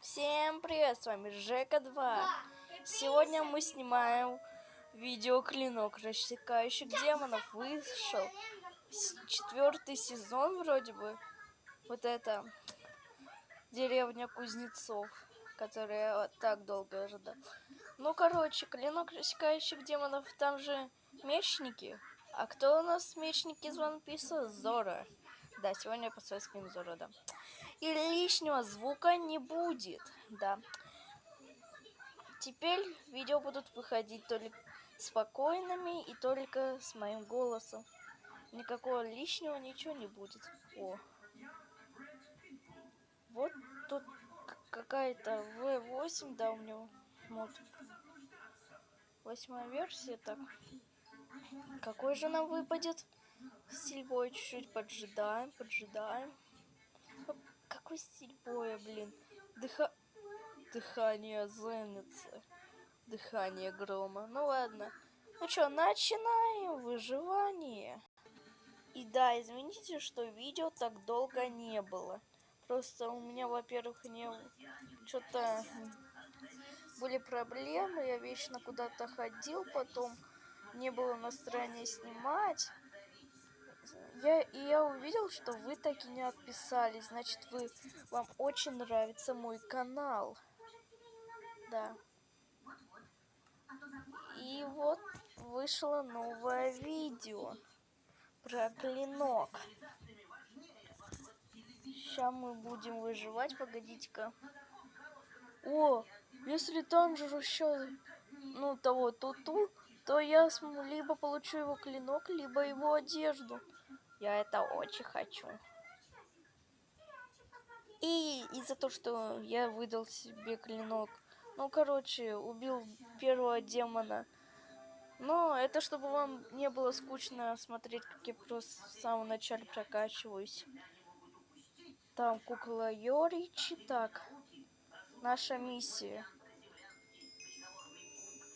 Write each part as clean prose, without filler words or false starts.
Всем привет, с вами Жека 2. Сегодня мы снимаем видео «Клинок рассекающих демонов». Вышел 4-й сезон вроде бы. Вот это деревня Кузнецов, которую я так долго ожидал. Ну, короче, «Клинок рассекающих демонов», там же мечники. А кто у нас мечники из One Piece? Зора. Да, сегодня я поставлю скин Зора, да. И лишнего звука не будет, да. Теперь видео будут выходить только спокойными и только с моим голосом. Никакого лишнего ничего не будет. О. Вот тут какая-то V8, да, у него мод. 8-я версия, так. Какой же нам выпадет? Стиль боя чуть-чуть поджидаем. Какой стиль боя, блин? Дыхание Зеницы. Дыхание грома. Ну ладно. Ну что, начинаем выживание. И да, извините, что видео так долго не было. Просто у меня, во-первых, что-то были проблемы. Я вечно куда-то ходил, потом не было настроения снимать. Я увидел, что вы так и не отписались. Значит, вам очень нравится мой канал. Да. И вот вышло новое видео про клинок. Сейчас мы будем выживать, погодите-ка. О, если Танжеру еще, того туту, то я либо получу его клинок, либо его одежду. Я это очень хочу. И из-за того, что я выдал себе клинок, убил первого демона. Но это чтобы вам не было скучно смотреть, как я просто в самом начале прокачиваюсь. Там кукла Йоричи. Так, наша миссия.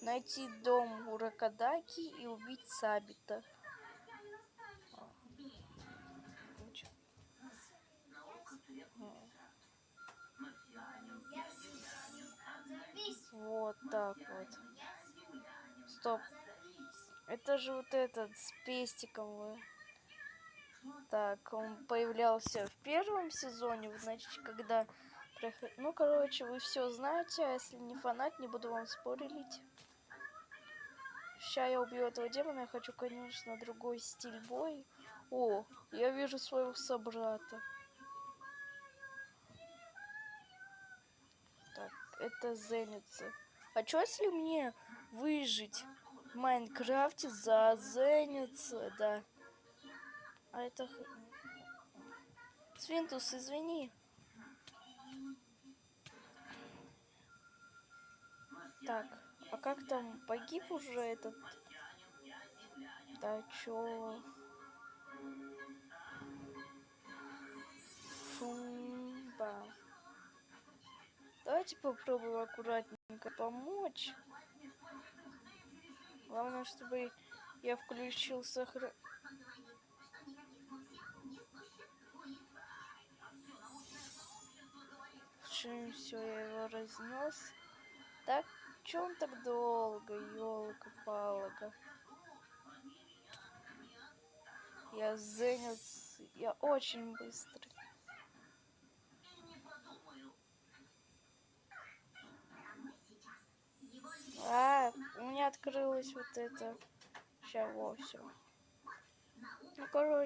Найти дом Уракадаки и убить Сабита. Вот так вот. Стоп. Это же вот этот с пестиком. Так, он появлялся в первом сезоне, значит, когда... вы все знаете, а если не фанат, не буду вам спорить. Сейчас я убью этого демона, я хочу, конечно, другой стиль боя. О, я вижу своего собрата. Так, это Зеница. А что, если мне выжить в Майнкрафте за Зеница, да? А это... Свинтус, извини. Так, а как там погиб уже этот... Да чё? Фумба. Давайте попробуем аккуратненько помочь. Главное, чтобы я включил Все, я его разнес. Так, чё он так долго, ёлка-палка? Я зенец, я очень быстрый. У меня открылось вот это. Сейчас,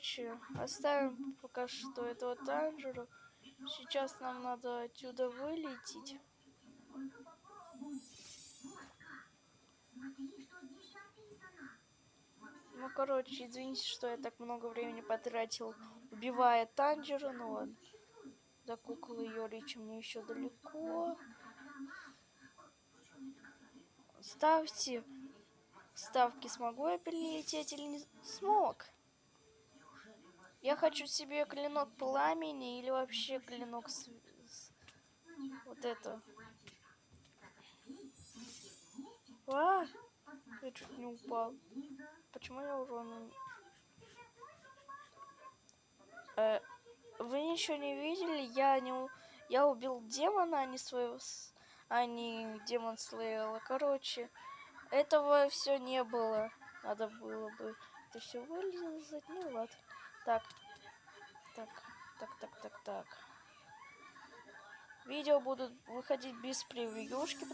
все. Оставим пока что этого Танжеру. Сейчас нам надо отсюда вылететь. Извините, что я так много времени потратил, убивая Танжера. Ну ладно. До куклы Йорича мне еще далеко. Ставьте ставки, смогу я перелететь или не смог. Я хочу себе клинок пламени или вообще клинок вот это. Я чуть не упал. Почему я урон? Вы ничего не видели? Я убил демона, а не демон Слейла. Короче, этого все не было. Надо было бы это все вылезать. Ну ладно. Так. Так. Видео будут выходить без превьюшки,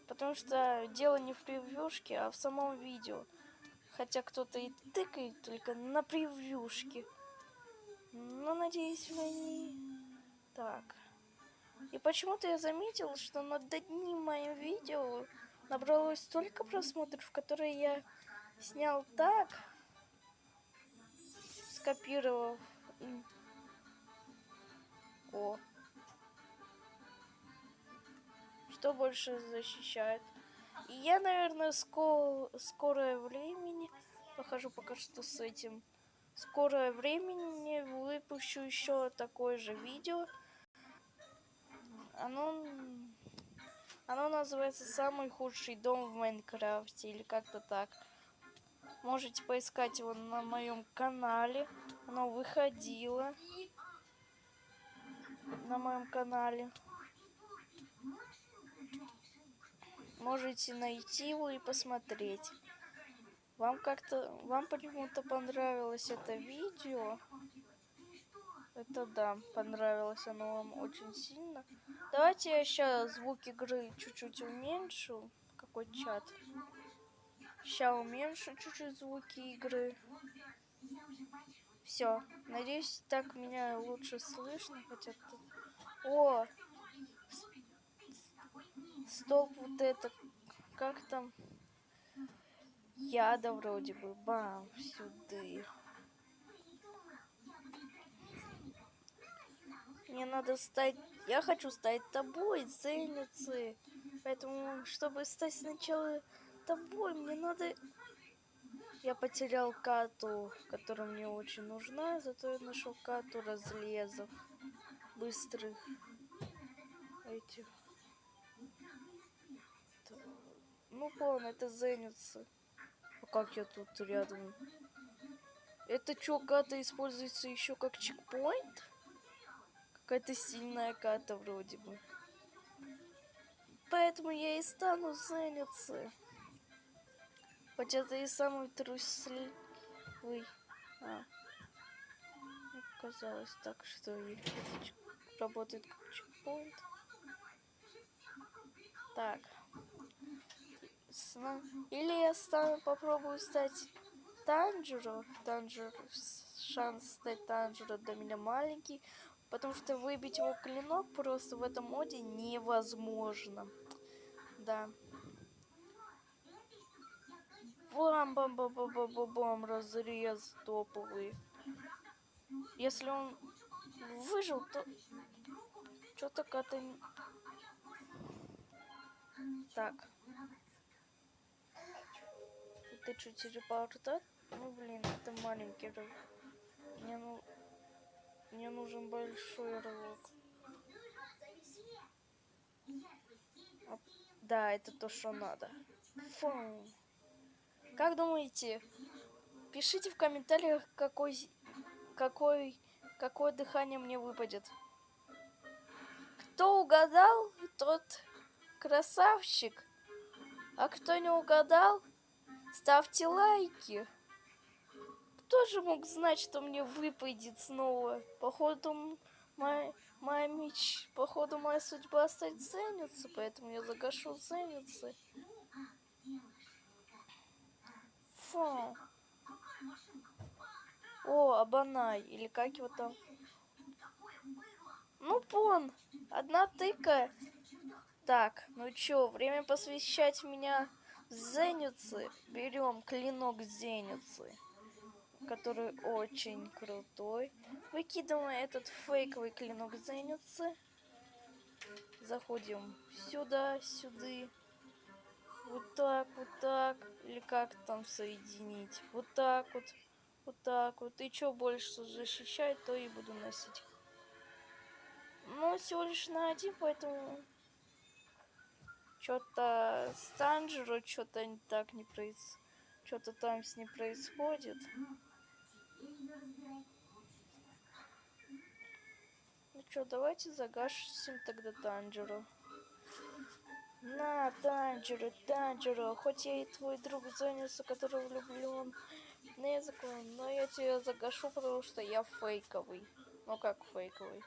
потому что дело не в превьюшке, а в самом видео. Хотя кто-то и тыкает только на превьюшке. Но надеюсь, вы не... Так. И почему-то я заметил, что над одним моим видео набралось столько просмотров, которые я снял так, скопировав. О. Что больше защищает? И я, наверное, скорое времени похожу пока что с этим. Скорое времени выпущу еще такое же видео. Оно называется «Самый худший дом в Майнкрафте» или как-то так. Можете поискать его на моем канале. Оно выходило на моем канале. Можете найти его и посмотреть. Вам почему-то понравилось это видео. Это да, понравилось оно вам очень сильно. Давайте я сейчас звук игры чуть-чуть уменьшу. Какой чат? Сейчас уменьшу чуть-чуть звуки игры. Все. Надеюсь, так меня лучше слышно. Хотя тут... О! Стоп, вот это. Как там? Яда вроде бы. Бам, сюда. Мне надо стать... Я хочу стать тобой, Зеницы. Поэтому, чтобы стать сначала тобой, мне надо... Я потерял карту, которая мне очень нужна, зато я нашел карту разлезов. Быстрых. Этих. Ну, понял, это Зеницы. А как я тут рядом? Это что, карта используется еще как чекпоинт? Какая-то сильная карта вроде бы. Поэтому я и стану Зеницы. Хотя это и самый трусливый. Казалось так, что это работает как чекпоинт. Так. Или я попробую стать Танжеро. Шанс стать Танжеро для меня маленький. Потому что выбить его клинок просто в этом моде невозможно. Да. Бам-бам-бам-бам-бам-бам, разрез топовый. Если он выжил, то что-то как-то... Так. Ты что, телепортат? Ну, блин, это маленький рывок. Мне нужен большой рывок. Да, это то, что надо. Фу. Как думаете? Пишите в комментариях, какое дыхание мне выпадет. Кто угадал, тот красавчик. А кто не угадал, ставьте лайки. Кто же мог знать, что мне выпадет снова? Походу, моя судьба стать Зеницы, поэтому я загашу Зеницы. Фу. О, Абанай, или как его там? Ну, пон, одна тыка. Так, ну чё, время посвящать меня Зеницы. Берем клинок Зеницы, который очень крутой. Выкидываем этот фейковый клинок Зеницы. Заходим сюда. Вот так. Или как там соединить? Вот так вот. И что больше защищает, то и буду носить. Но всего лишь на один, поэтому... Что-то с Танжеро, что-то так не происходит. Что-то там с ним происходит. Ну что, давайте загашим тогда Танжеру. На, Танжеру, хоть я и твой друг Зенюса, который влюблен в Незаку, но я тебя загашу, потому что я фейковый. Ну как фейковый?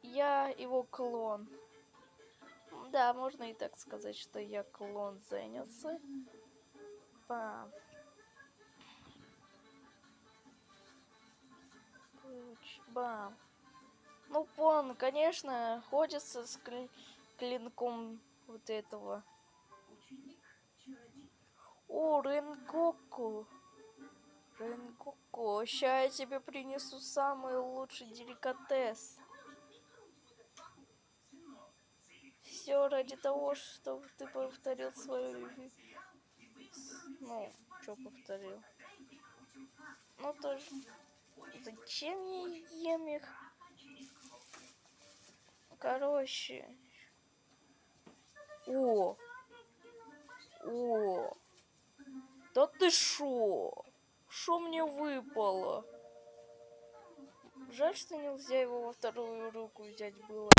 Я его клон. Да, можно и так сказать, что я клон Зенюса. Бам. Бам. Ну, он, конечно, ходится с клинком вот этого. О, Ренгоку. Ренгоку, ща я тебе принесу самый лучший деликатес. Все ради того, чтобы ты повторил свою... Ну, что повторил? Ну, тоже... Зачем я ем их? Короче... О! О! Да ты шо? Шо мне выпало? Жаль, что нельзя его во вторую руку взять было.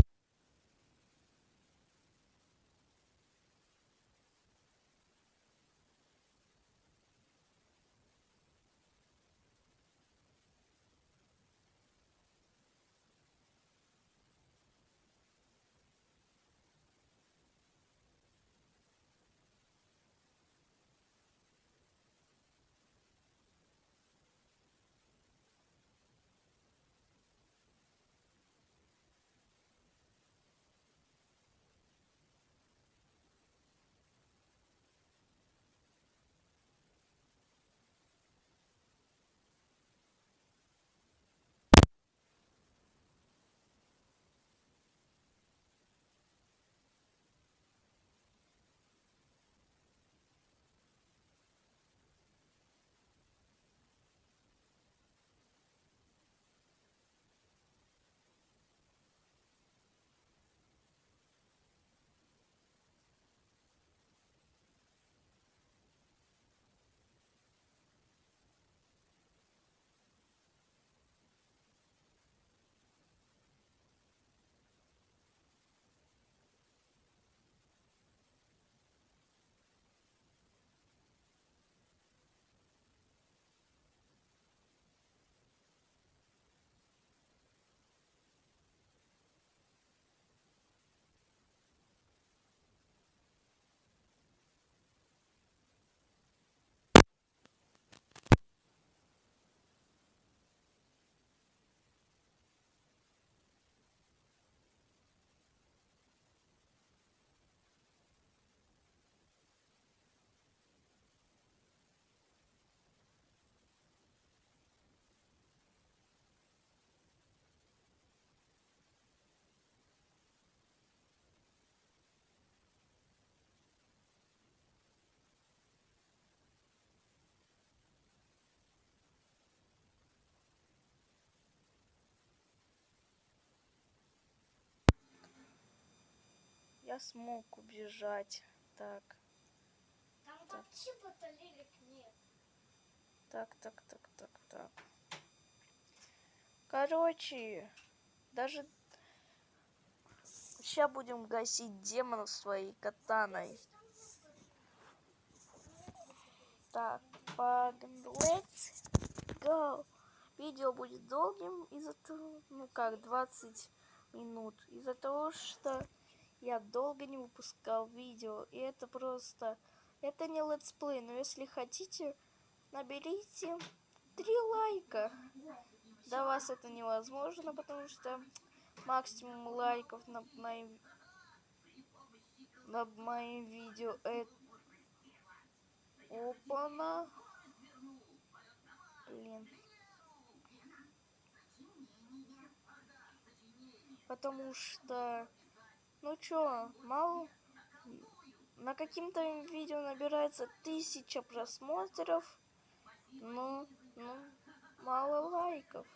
Я смог убежать. Так. Там вообще батареек нет. Так. Короче, даже... Сейчас будем гасить демонов своей катаной. Так, let's go. Видео будет долгим из-за того, 20 минут. Из-за того, что я долго не выпускал видео. И это просто... Это не летсплей, но если хотите, наберите 3 лайка. До вас это невозможно, потому что максимум лайков над моим видео это... Опа-на. Блин. Потому что... Ну чё, мало... На каким-то видео набирается 1000 просмотров, но мало лайков.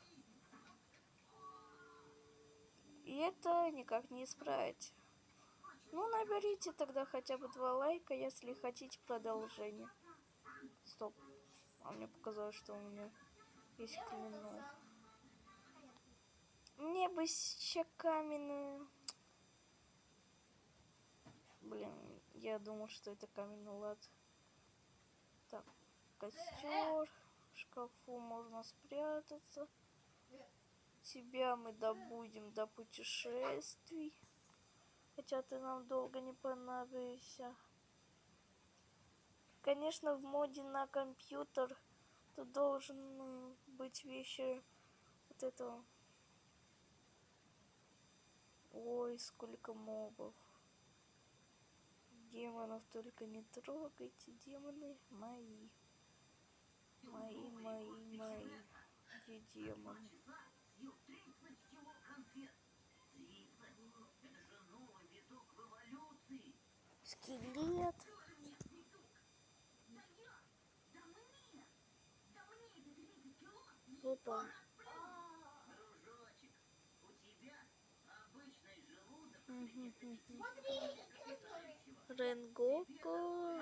И это никак не исправить. Ну, наберите тогда хотя бы 2 лайка, если хотите продолжение. Стоп. А мне показалось, что у меня есть клинок. мне бы еще каменную. Блин, я думал, что это каменный лад. Так, костер. В шкафу можно спрятаться. Тебя мы добудем до путешествий. Хотя ты нам долго не понадобишься. Конечно, в моде на компьютер тут должен быть вещи вот этого. Ой, сколько мобов. Демонов только не трогайте, демоны мои. Мои. Где демоны? Скелет. Опа. Ренгоку.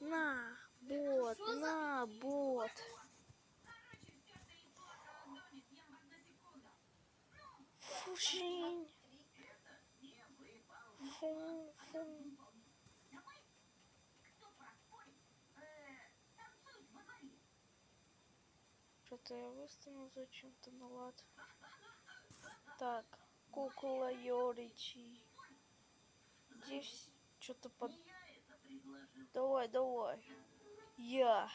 На, бот. Фушинь. Фу. Что-то я выставил зачем-то на лад. Так, кукла Йоричи. Здесь что-то под... Давай. Я.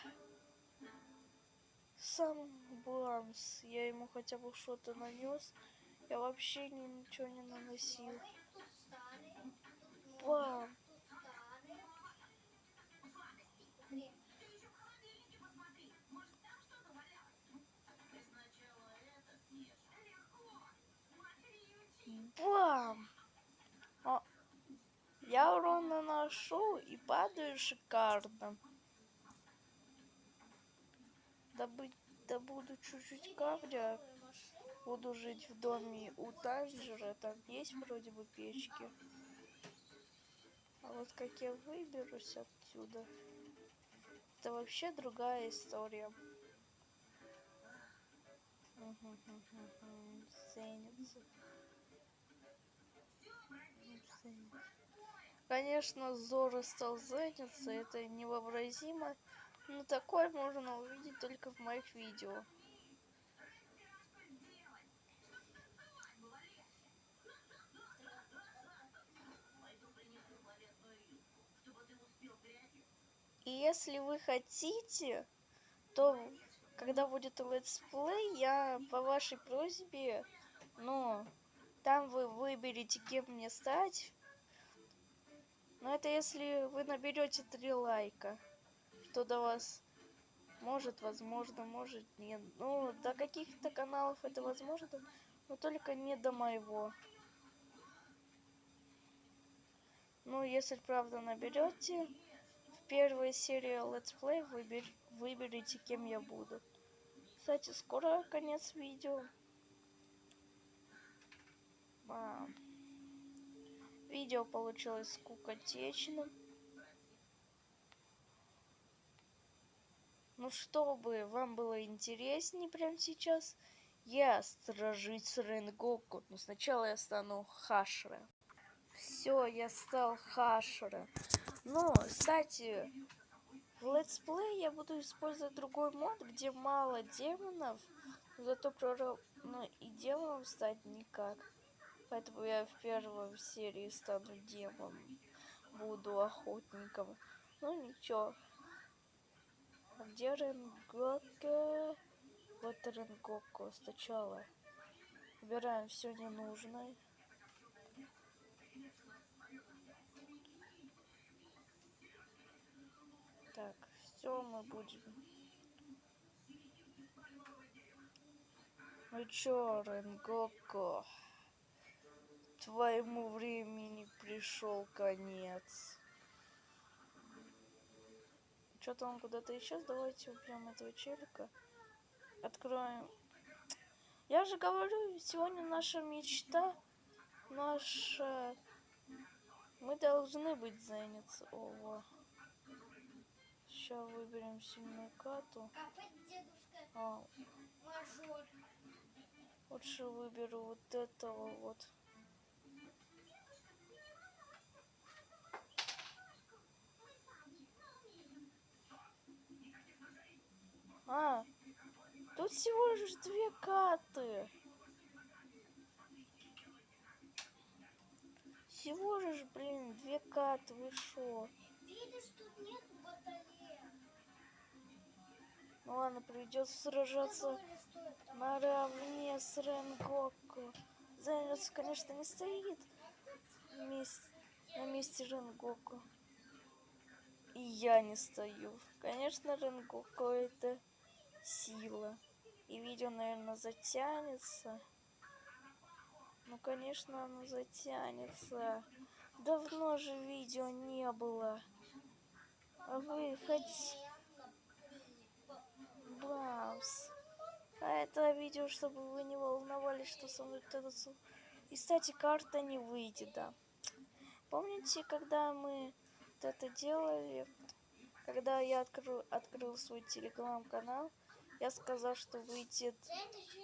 Сам Бармс. Я ему хотя бы что-то нанес. Я вообще ничего не наносил. Бам. Бам. О, я урон наношу и падаю шикарно. Добуду чуть-чуть камня. Буду жить в доме у Танжера. Там есть вроде бы печки. А вот как я выберусь отсюда, это вообще другая история. Ценится. Конечно, Зора стал заняться, это невообразимо. Но такое можно увидеть только в моих видео. И если вы хотите, то когда будет летсплей, я по вашей просьбе, там вы выберете, кем мне стать. Но это если вы наберете 3 лайка, что до вас может, возможно, может нет. Ну, до каких-то каналов это возможно, но только не до моего. Ну, если правда наберете, в первой серии летсплей выберите, кем я буду. Кстати, скоро конец видео. Видео получилось скукотечным. Ну, чтобы вам было интереснее прямо сейчас, я стражица Ренгоку. Но сначала я стану Хашера. Все, я стал Хашера. Но, кстати, в летсплее я буду использовать другой мод, где мало демонов, зато и демоном стать никак. Поэтому я в первой серии стану демоном, буду охотником. Ну ничего. А где Ренгоку? Вот Ренгоку. Сначала убираем все ненужное. Так, все мы будем. Ну чё, Ренгоку? Твоему времени пришел конец. Что-то он куда-то исчез. Давайте убьем этого челика. Откроем. Я же говорю, сегодня наша мечта. Мы должны быть заняты. Ого. Сейчас выберем сильную карту. Капать дедушка А, мажор. лучше выберу вот этого вот. А, тут всего лишь 2 карты. Всего лишь, блин, 2 карты, вы шо? Видишь, тут нет батареи. Ну ладно, придется сражаться Говоришь, что это? наравне с Ренгоку. Зайнец, конечно, не стоит на месте Ренгоку. И я не стою. Конечно, Ренгоку это сила. И видео, наверное, затянется. Ну, конечно, оно затянется. Давно же видео не было. А вы хоть... Бамс. А это видео, чтобы вы не волновались, что со мной кто-то... И, кстати, карта не выйдет, да. Помните, когда мы вот это делали? Когда я открыл свой телеграм-канал, я сказал, что выйдет... Ты ничего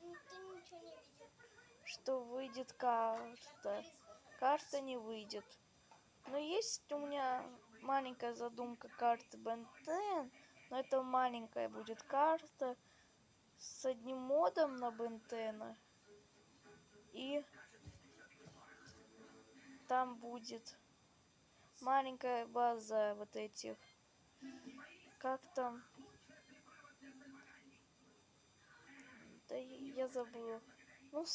не видел. Что выйдет карта. Карта не выйдет. Но есть у меня маленькая задумка карты Бентен. Но это маленькая будет карта с одним модом на Бентена. И там будет маленькая база вот этих. Как там? Да я забыл. Ну,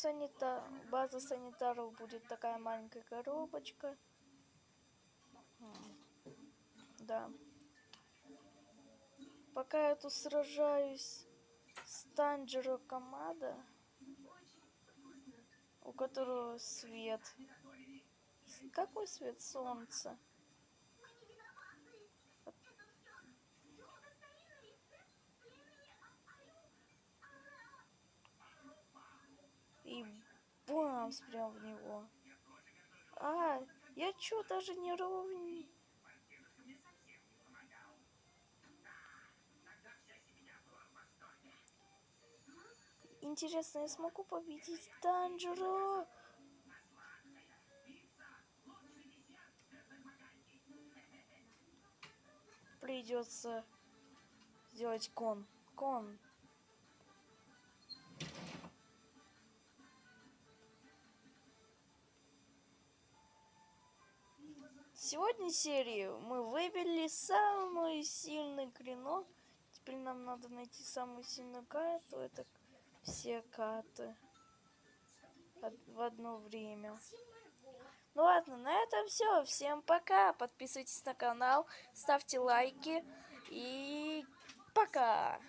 база санитаров будет такая маленькая коробочка. Да. Пока я тут сражаюсь с Танжеро Камада, у которого свет. Какой свет? Солнца. И бамс прям в него. А, я чё, даже не ровней? Интересно, я смогу победить Танжеро? Придется сделать кон. Сегодня серию мы выбрали самый сильный клинок. Теперь нам надо найти самую сильную карту. Это все карты в одно время. Ну ладно, на этом все. Всем пока. Подписывайтесь на канал, ставьте лайки и пока.